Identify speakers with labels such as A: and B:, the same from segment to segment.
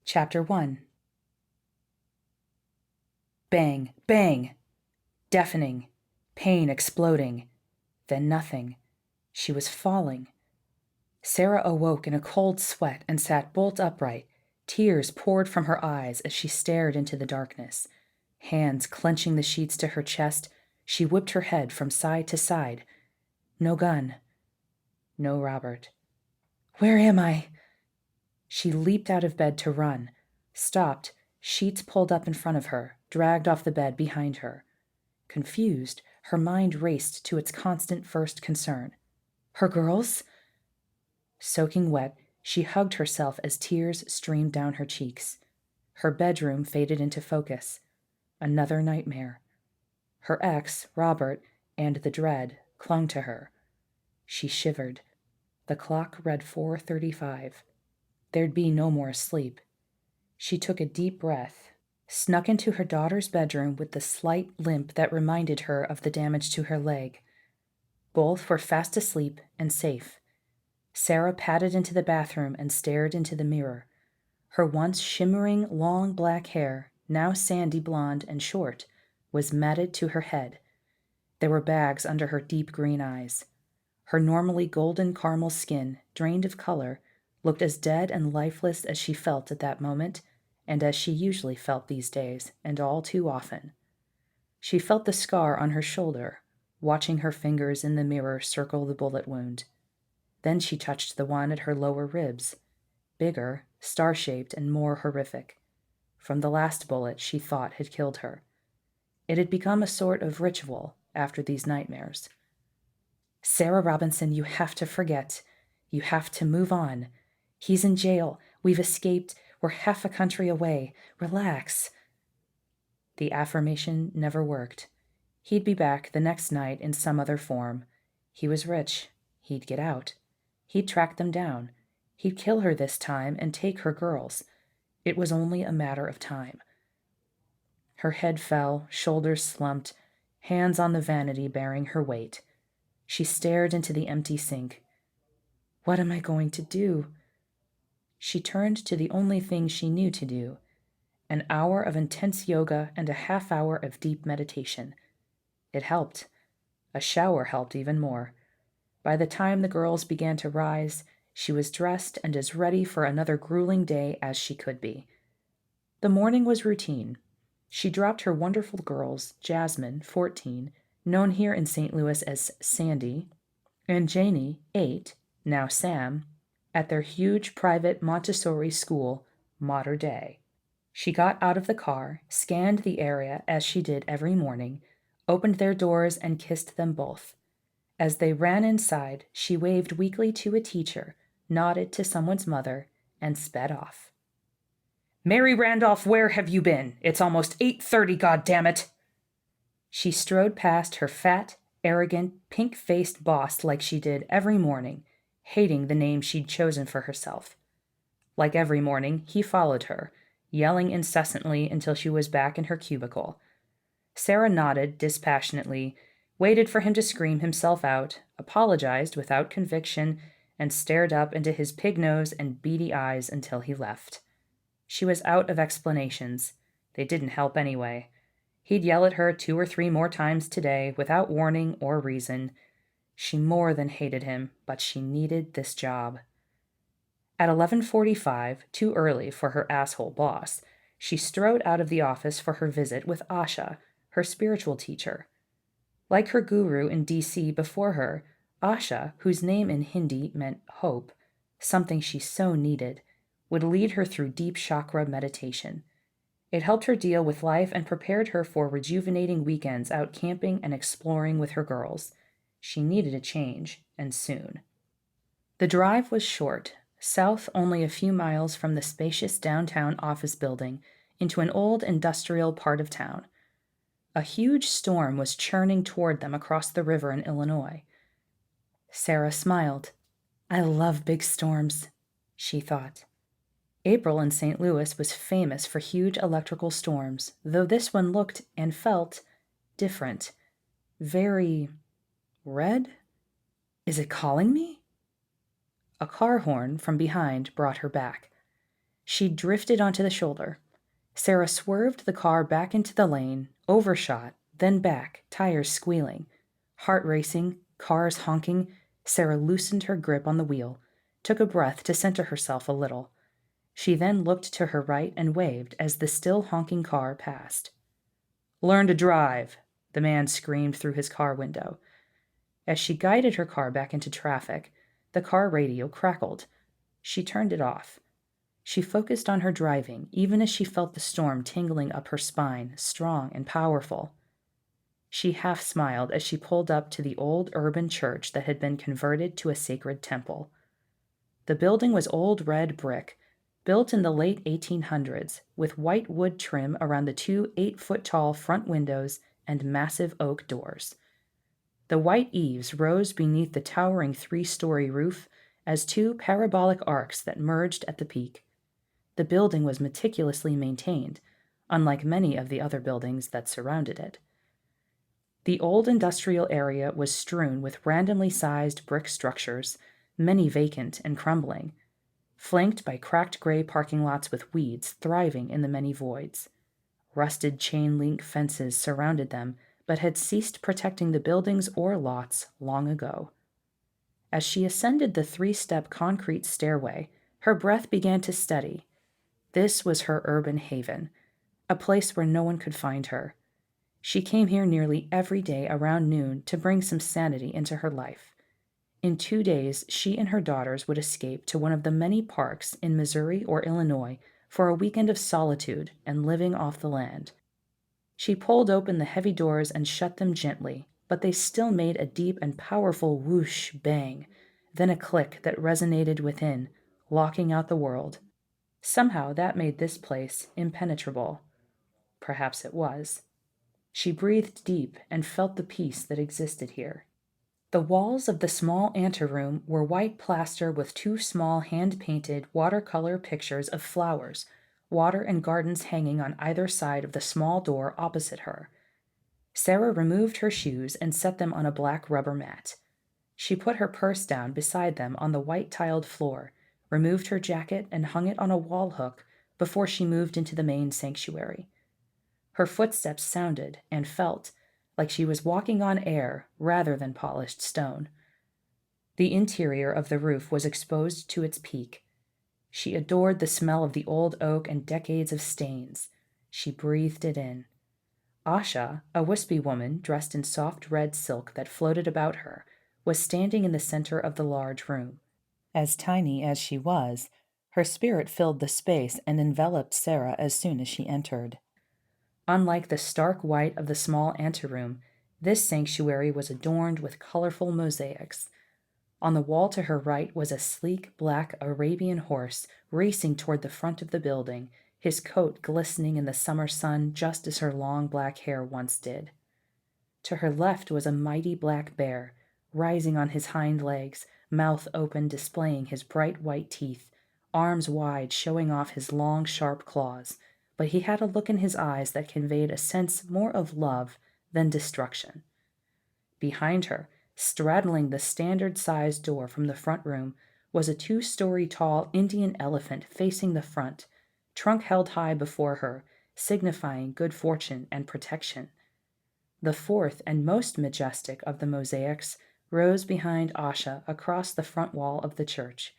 A: Chapter 1. Bang, bang! Deafening. Pain exploding. Then nothing. She was falling. Sarah awoke in a cold sweat and sat bolt upright. Tears poured from her eyes as she stared into the darkness. Hands clenching the sheets to her chest, she whipped her head from side to side. No gun. No Robert. Where am I? She leaped out of bed to run. Stopped, sheets pulled up in front of her, dragged off the bed behind her. Confused, her mind raced to its constant first concern. Her girls? Soaking wet, she hugged herself as tears streamed down her cheeks. Her bedroom faded into focus. Another nightmare. Her ex, Robert, and the dread clung to her. She shivered. The clock read 4:35. There'd be no more sleep. She took a deep breath, snuck into her daughter's bedroom with the slight limp that reminded her of the damage to her leg. Both were fast asleep and safe. Sarah padded into the bathroom and stared into the mirror. Her once shimmering, long black hair, now sandy blonde and short, was matted to her head. There were bags under her deep green eyes. Her normally golden caramel skin, drained of color, looked as dead and lifeless as she felt at that moment, and as she usually felt these days, and all too often. She felt the scar on her shoulder, watching her fingers in the mirror circle the bullet wound. Then she touched the one at her lower ribs, bigger, star-shaped, and more horrific. From the last bullet she thought had killed her. It had become a sort of ritual after these nightmares. Sarah Robinson, you have to forget. You have to move on. He's in jail. We've escaped. We're half a country away. Relax. The affirmation never worked. He'd be back the next night in some other form. He was rich. He'd get out. He'd track them down. He'd kill her this time and take her girls. It was only a matter of time. Her head fell, shoulders slumped, hands on the vanity bearing her weight. She stared into the empty sink. What am I going to do? She turned to the only thing she knew to do, an hour of intense yoga and a half hour of deep meditation. It helped. A shower helped even more. By the time the girls began to rise, she was dressed and as ready for another grueling day as she could be. The morning was routine. She dropped her wonderful girls, Jasmine, 14, known here in St. Louis as Sandy, and Janie, 8, now Sam, at their huge private Montessori school, Mater Dei. She got out of the car, scanned the area as she did every morning, opened their doors and kissed them both. As they ran inside, she waved weakly to a teacher, nodded to someone's mother, and sped off. Mary Randolph, where have you been? It's almost 8:30, goddammit! She strode past her fat, arrogant, pink-faced boss like she did every morning, hating the name she'd chosen for herself. Like every morning, he followed her, yelling incessantly until she was back in her cubicle. Sarah nodded dispassionately, waited for him to scream himself out, apologized without conviction, and stared up into his pig nose and beady eyes until he left. She was out of explanations. They didn't help anyway. He'd yell at her 2 or 3 more times today without warning or reason. She more than hated him, but she needed this job. At 11:45, too early for her asshole boss, she strode out of the office for her visit with Asha, her spiritual teacher. Like her guru in D.C. before her, Asha, whose name in Hindi meant hope, something she so needed, would lead her through deep chakra meditation. It helped her deal with life and prepared her for rejuvenating weekends out camping and exploring with her girls. She needed a change, and soon. The drive was short, south only a few miles from the spacious downtown office building into an old industrial part of town. A huge storm was churning toward them across the river in Illinois. Sarah smiled. I love big storms, she thought. April in St. Louis was famous for huge electrical storms, though this one looked and felt different. Very red? Is it calling me? A car horn from behind brought her back. She drifted onto the shoulder. Sarah swerved the car back into the lane, overshot, then back, tires squealing. Heart racing, cars honking, Sarah loosened her grip on the wheel, took a breath to center herself a little. She then looked to her right and waved as the still honking car passed. "Learn to drive," the man screamed through his car window. As she guided her car back into traffic, the car radio crackled. She turned it off. She focused on her driving, even as she felt the storm tingling up her spine, strong and powerful. She half smiled as she pulled up to the old urban church that had been converted to a sacred temple. The building was old red brick, built in the late 1800s, with white wood trim around the two 8-foot-tall front windows and massive oak doors. The white eaves rose beneath the towering 3-story roof as two parabolic arcs that merged at the peak. The building was meticulously maintained, unlike many of the other buildings that surrounded it. The old industrial area was strewn with randomly sized brick structures, many vacant and crumbling, flanked by cracked gray parking lots with weeds thriving in the many voids. Rusted chain-link fences surrounded them, but had ceased protecting the buildings or lots long ago. As she ascended the 3-step concrete stairway, her breath began to steady. This was her urban haven, a place where no one could find her. She came here nearly every day around noon to bring some sanity into her life. In 2 days, she and her daughters would escape to one of the many parks in Missouri or Illinois for a weekend of solitude and living off the land. She pulled open the heavy doors and shut them gently, but they still made a deep and powerful whoosh bang, then a click that resonated within, locking out the world. Somehow that made this place impenetrable. Perhaps it was. She breathed deep and felt the peace that existed here. The walls of the small anteroom were white plaster with 2 small hand-painted watercolor pictures of flowers, water and gardens hanging on either side of the small door opposite her. Sarah removed her shoes and set them on a black rubber mat. She put her purse down beside them on the white-tiled floor, removed her jacket and hung it on a wall hook before she moved into the main sanctuary. Her footsteps sounded and felt like she was walking on air rather than polished stone. The interior of the roof was exposed to its peak. She adored the smell of the old oak and decades of stains. She breathed it in. Asha, a wispy woman dressed in soft red silk that floated about her, was standing in the center of the large room. As tiny as she was, her spirit filled the space and enveloped Sarah as soon as she entered. Unlike the stark white of the small anteroom, this sanctuary was adorned with colorful mosaics. On the wall to her right was a sleek black Arabian horse racing toward the front of the building, his coat glistening in the summer sun just as her long black hair once did. To her left was a mighty black bear, rising on his hind legs, mouth open displaying his bright white teeth, arms wide showing off his long sharp claws, but he had a look in his eyes that conveyed a sense more of love than destruction. Behind her, straddling the standard-sized door from the front room, was a 2-story tall Indian elephant facing the front, trunk held high before her, signifying good fortune and protection. The fourth and most majestic of the mosaics rose behind Asha across the front wall of the church.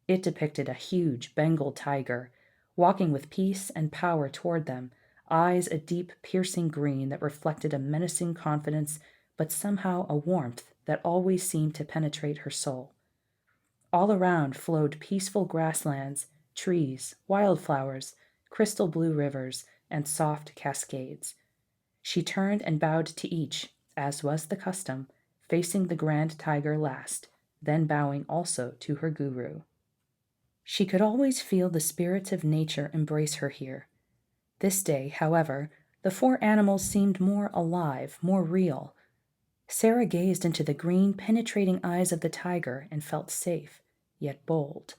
A: It depicted a huge Bengal tiger, walking with peace and power toward them, eyes a deep, piercing green that reflected a menacing confidence, but somehow a warmth that always seemed to penetrate her soul. All around flowed peaceful grasslands, trees, wildflowers, crystal blue rivers, and soft cascades. She turned and bowed to each, as was the custom, facing the grand tiger last, then bowing also to her guru. She could always feel the spirits of nature embrace her here. This day, however, the 4 animals seemed more alive, more real. Sarah gazed into the green, penetrating eyes of the tiger and felt safe, yet bold.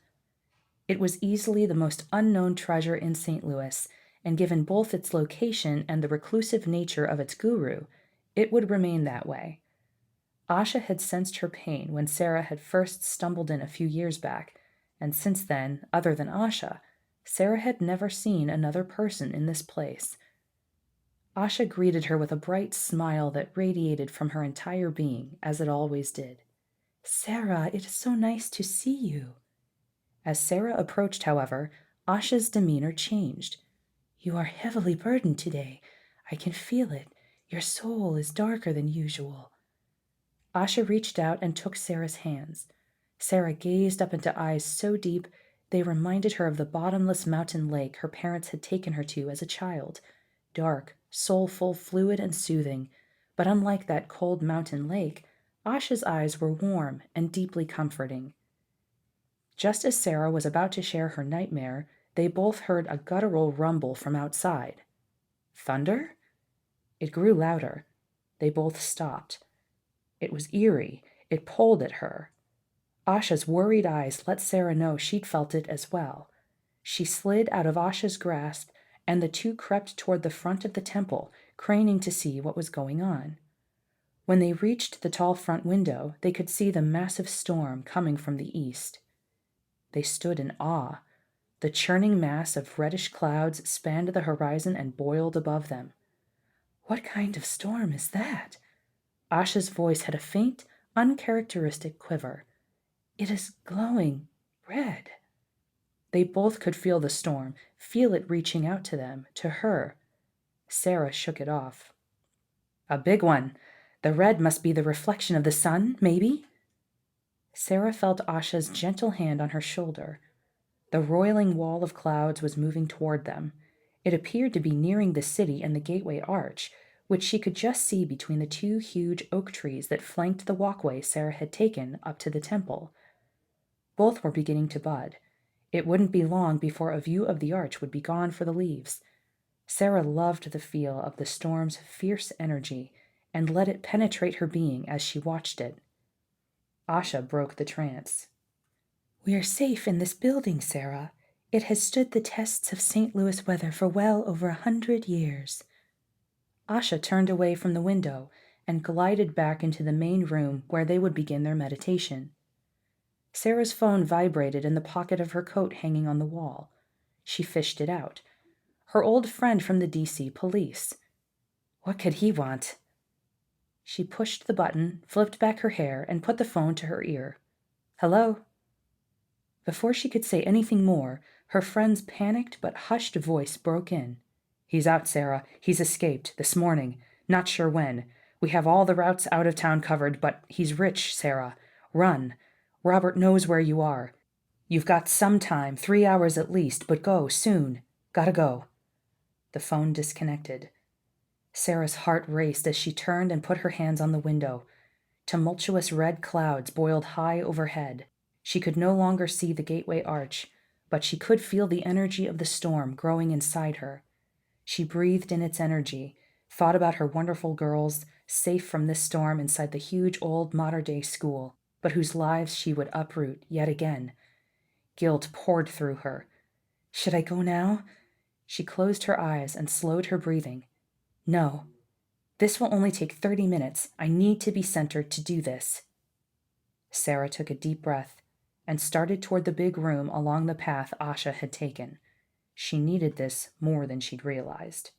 A: It was easily the most unknown treasure in St. Louis, and given both its location and the reclusive nature of its guru, it would remain that way. Asha had sensed her pain when Sarah had first stumbled in a few years back, and since then, other than Asha, Sarah had never seen another person in this place. Asha greeted her with a bright smile that radiated from her entire being, as it always did. Sarah, it is so nice to see you. As Sarah approached, however, Asha's demeanor changed. You are heavily burdened today. I can feel it. Your soul is darker than usual. Asha reached out and took Sarah's hands. Sarah gazed up into eyes so deep they reminded her of the bottomless mountain lake her parents had taken her to as a child. Dark, soulful, fluid, and soothing. But unlike that cold mountain lake, Asha's eyes were warm and deeply comforting. Just as Sarah was about to share her nightmare, they both heard a guttural rumble from outside. Thunder? It grew louder. They both stopped. It was eerie. It pulled at her. Asha's worried eyes let Sarah know she'd felt it as well. She slid out of Asha's grasp, and the two crept toward the front of the temple, craning to see what was going on. When they reached the tall front window, they could see the massive storm coming from the east. They stood in awe. The churning mass of reddish clouds spanned the horizon and boiled above them. What kind of storm is that? Asha's voice had a faint, uncharacteristic quiver. It is glowing red. They both could feel the storm, feel it reaching out to them, to her. Sarah shook it off. A big one. The red must be the reflection of the sun, maybe? Sarah felt Asha's gentle hand on her shoulder. The roiling wall of clouds was moving toward them. It appeared to be nearing the city and the gateway arch, which she could just see between the two huge oak trees that flanked the walkway Sarah had taken up to the temple. Both were beginning to bud. It wouldn't be long before a view of the arch would be gone for the leaves. Sarah loved the feel of the storm's fierce energy and let it penetrate her being as she watched it. Asha broke the trance. We are safe in this building, Sarah. It has stood the tests of St. Louis weather for well over 100 years. Asha turned away from the window and glided back into the main room where they would begin their meditation. Sarah's phone vibrated in the pocket of her coat hanging on the wall. She fished it out. Her old friend from the DC police. What could he want? She pushed the button, flipped back her hair, and put the phone to her ear. Hello? Before she could say anything more, her friend's panicked but hushed voice broke in. He's out, Sarah. He's escaped, this morning. Not sure when. We have all the routes out of town covered, but he's rich, Sarah. Run. Robert knows where you are. You've got some time, 3 hours at least, but go, soon. Gotta go. The phone disconnected. Sarah's heart raced as she turned and put her hands on the window. Tumultuous red clouds boiled high overhead. She could no longer see the gateway arch, but she could feel the energy of the storm growing inside her. She breathed in its energy, thought about her wonderful girls, safe from this storm inside the huge old modern-day school, but whose lives she would uproot yet again. Guilt poured through her. Should I go now? She closed her eyes and slowed her breathing. No. This will only take 30 minutes. I need to be centered to do this. Sarah took a deep breath and started toward the big room along the path Asha had taken. She needed this more than she'd realized.